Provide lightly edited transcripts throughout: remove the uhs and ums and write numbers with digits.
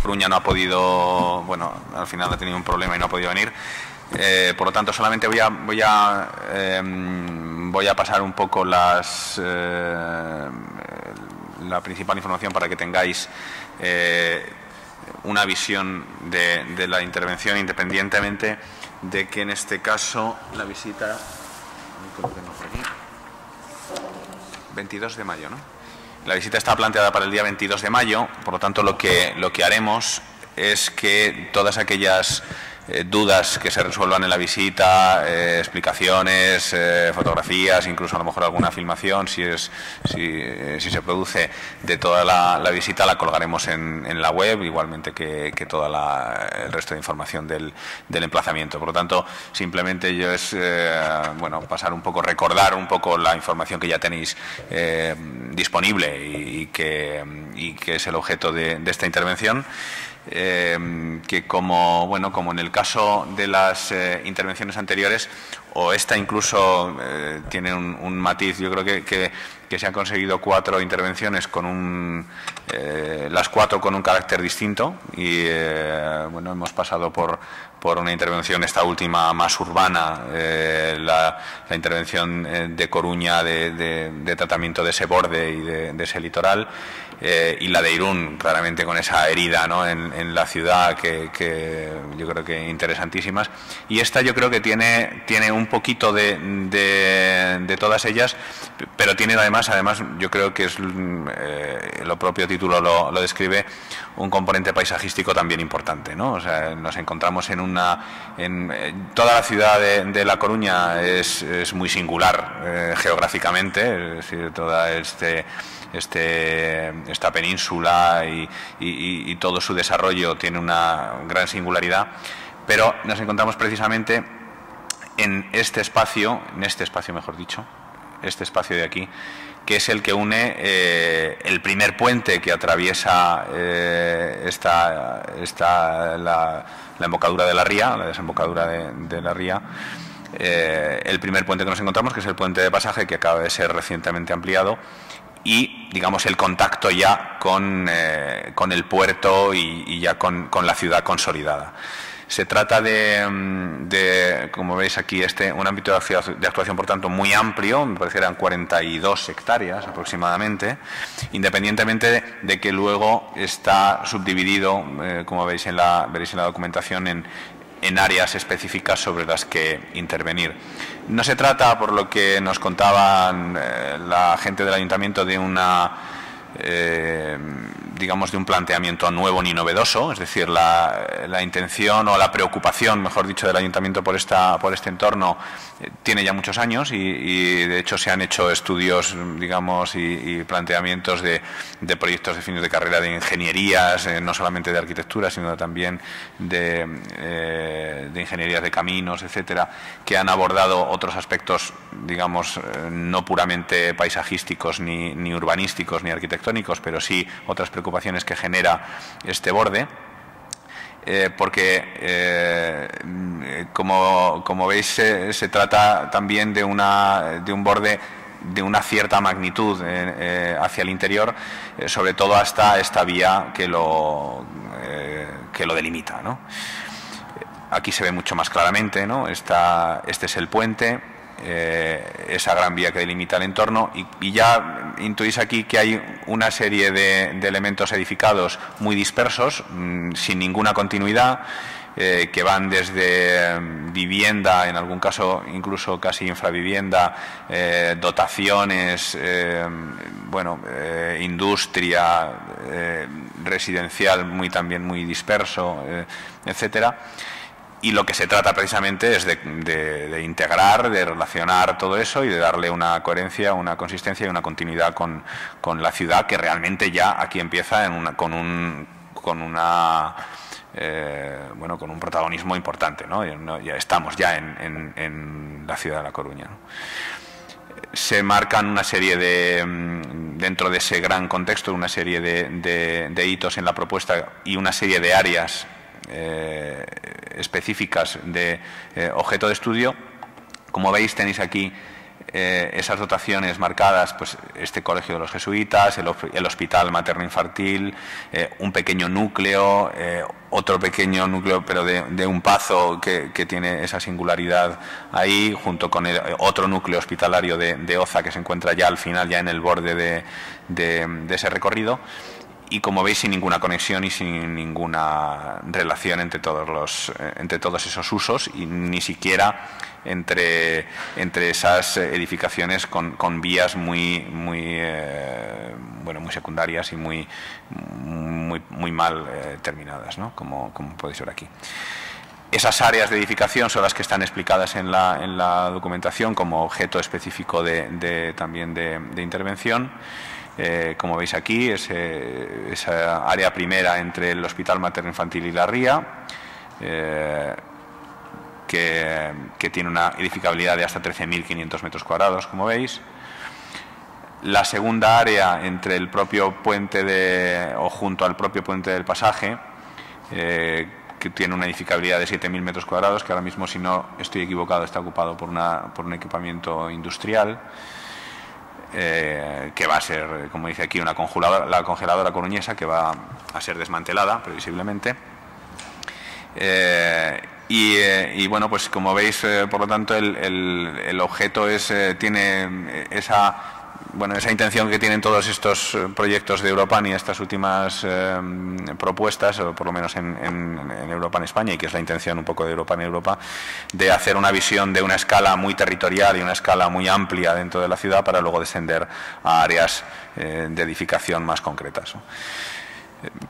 Coruña no ha podido, bueno, al final ha tenido un problema y no ha podido venir. Por lo tanto, solamente voy a pasar un poco la principal información para que tengáis una visión de la intervención, independientemente de que en este caso la visita, lo tengo por aquí, 22 de mayo, ¿no? La visita está planteada para el día 22 de mayo, por lo tanto lo que haremos es que todas aquellas dudas que se resuelvan en la visita, explicaciones, fotografías, incluso a lo mejor alguna filmación, si se produce de toda la visita, la colgaremos en la web, igualmente que todo el resto de información del emplazamiento. Por lo tanto, simplemente yo es bueno, pasar un poco, recordar un poco la información que ya tenéis disponible y que es el objeto de esta intervención. Que como en el caso de las intervenciones anteriores, o esta incluso tiene un matiz. Yo creo que se han conseguido 4 intervenciones con las 4 con un carácter distinto y bueno, hemos pasado por una intervención, esta última más urbana, la intervención de Coruña de tratamiento de ese borde y de ese litoral, y la de Irún, claramente con esa herida, ¿no?, en la ciudad, que yo creo que interesantísimas. Y esta yo creo que tiene un poquito de todas ellas, pero tiene además yo creo que es lo propio título lo describe, un componente paisajístico también importante, ¿no? O sea, nos encontramos toda la ciudad de La Coruña es muy singular geográficamente, es decir, toda esta península y todo su desarrollo tiene una gran singularidad, pero nos encontramos precisamente en este espacio mejor dicho, este espacio de aquí, que es el que une el primer puente que atraviesa la embocadura de la ría, la desembocadura de la ría. El primer puente que nos encontramos, que es el puente de pasaje, que acaba de ser recientemente ampliado, y digamos el contacto ya con el puerto y ya con la ciudad consolidada. Se trata de, como veis aquí, un ámbito de actuación, por tanto, muy amplio. Me parece que eran 42 hectáreas aproximadamente, independientemente de que luego está subdividido, como veréis en la documentación, en áreas específicas sobre las que intervenir. No se trata, por lo que nos contaban la gente del ayuntamiento, de digamos, de un planteamiento nuevo ni novedoso, es decir, la intención o la preocupación, mejor dicho, del ayuntamiento por este entorno tiene ya muchos años y de hecho se han hecho estudios, digamos, y planteamientos de proyectos de fines de carrera de ingenierías, no solamente de arquitectura, sino también de ingenierías de caminos, etcétera, que han abordado otros aspectos, digamos, no puramente paisajísticos ni urbanísticos ni arquitectónicos, pero sí otras preocupaciones que genera este borde, porque como veis se trata también de un borde de una cierta magnitud hacia el interior, sobre todo hasta esta vía que lo delimita, ¿no? Aquí se ve mucho más claramente, ¿no? Este es el puente, esa gran vía que delimita el entorno, y ya intuís aquí que hay una serie de elementos edificados muy dispersos, sin ninguna continuidad, que van desde vivienda, en algún caso incluso casi infravivienda, dotaciones, industria, residencial también muy disperso, etcétera. Y lo que se trata precisamente es de integrar, de relacionar todo eso y de darle una coherencia, una consistencia y una continuidad con la ciudad, que realmente ya aquí empieza con un protagonismo importante, ¿no? Ya estamos ya en la ciudad de La Coruña, ¿no? Se marcan una serie dentro de ese gran contexto, una serie de hitos en la propuesta y una serie de áreas específicas de objeto de estudio. Como veis, tenéis aquí esas dotaciones marcadas, pues este colegio de los jesuitas, el hospital materno-infantil, un pequeño núcleo, otro pequeño núcleo, pero de un pazo que tiene esa singularidad ahí, junto con otro núcleo hospitalario de Oza que se encuentra ya al final, ya en el borde de ese recorrido. Y como veis, sin ninguna conexión y sin ninguna relación entre todos esos usos, y ni siquiera entre esas edificaciones con vías muy secundarias y muy mal terminadas, ¿no? Como podéis ver aquí. Esas áreas de edificación son las que están explicadas en la documentación como objeto específico también de intervención. Como veis aquí, esa área primera entre el Hospital Materno-Infantil y la ría, que tiene una edificabilidad de hasta 13.500 metros cuadrados, como veis. La segunda área entre el propio puente o junto al propio puente del Pasaje, que tiene una edificabilidad de 7.000 metros cuadrados, que ahora mismo, si no estoy equivocado, está ocupado por un equipamiento industrial. Que va a ser, como dice aquí, la congeladora coruñesa, que va a ser desmantelada previsiblemente. Y bueno, pues como veis, por lo tanto, el objeto tiene esa intención que tienen todos estos proyectos de Europan y estas últimas propuestas, o por lo menos en Europan España, y que es la intención un poco de Europan Europa, de hacer una visión de una escala muy territorial y una escala muy amplia dentro de la ciudad, para luego descender a áreas de edificación más concretas, ¿no?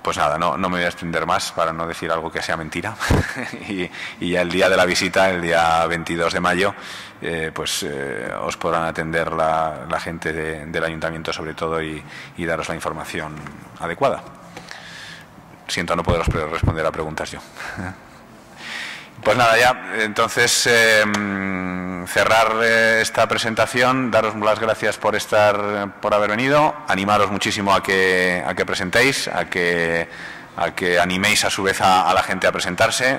Pues nada, no me voy a extender más para no decir algo que sea mentira. y ya el día de la visita, el día 22 de mayo, os podrán atender la gente del ayuntamiento, sobre todo, y daros la información adecuada. Siento no poderos responder a preguntas yo. Pues nada, ya, entonces, cerrar esta presentación, daros las gracias por haber venido, animaros muchísimo a que presentéis, a que animéis a su vez a la gente a presentarse.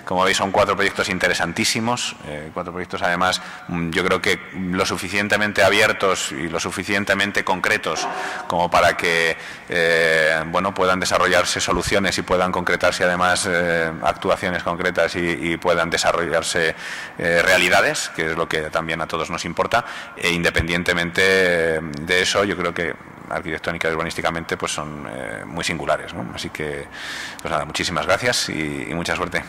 Como veis, son 4 proyectos interesantísimos, 4 proyectos además, yo creo que lo suficientemente abiertos y lo suficientemente concretos como para que puedan desarrollarse soluciones y puedan concretarse además actuaciones concretas y puedan desarrollarse realidades, que es lo que también a todos nos importa. E independientemente de eso, yo creo que arquitectónica y urbanísticamente pues son muy singulares, ¿no? Así que, pues nada, muchísimas gracias y mucha suerte.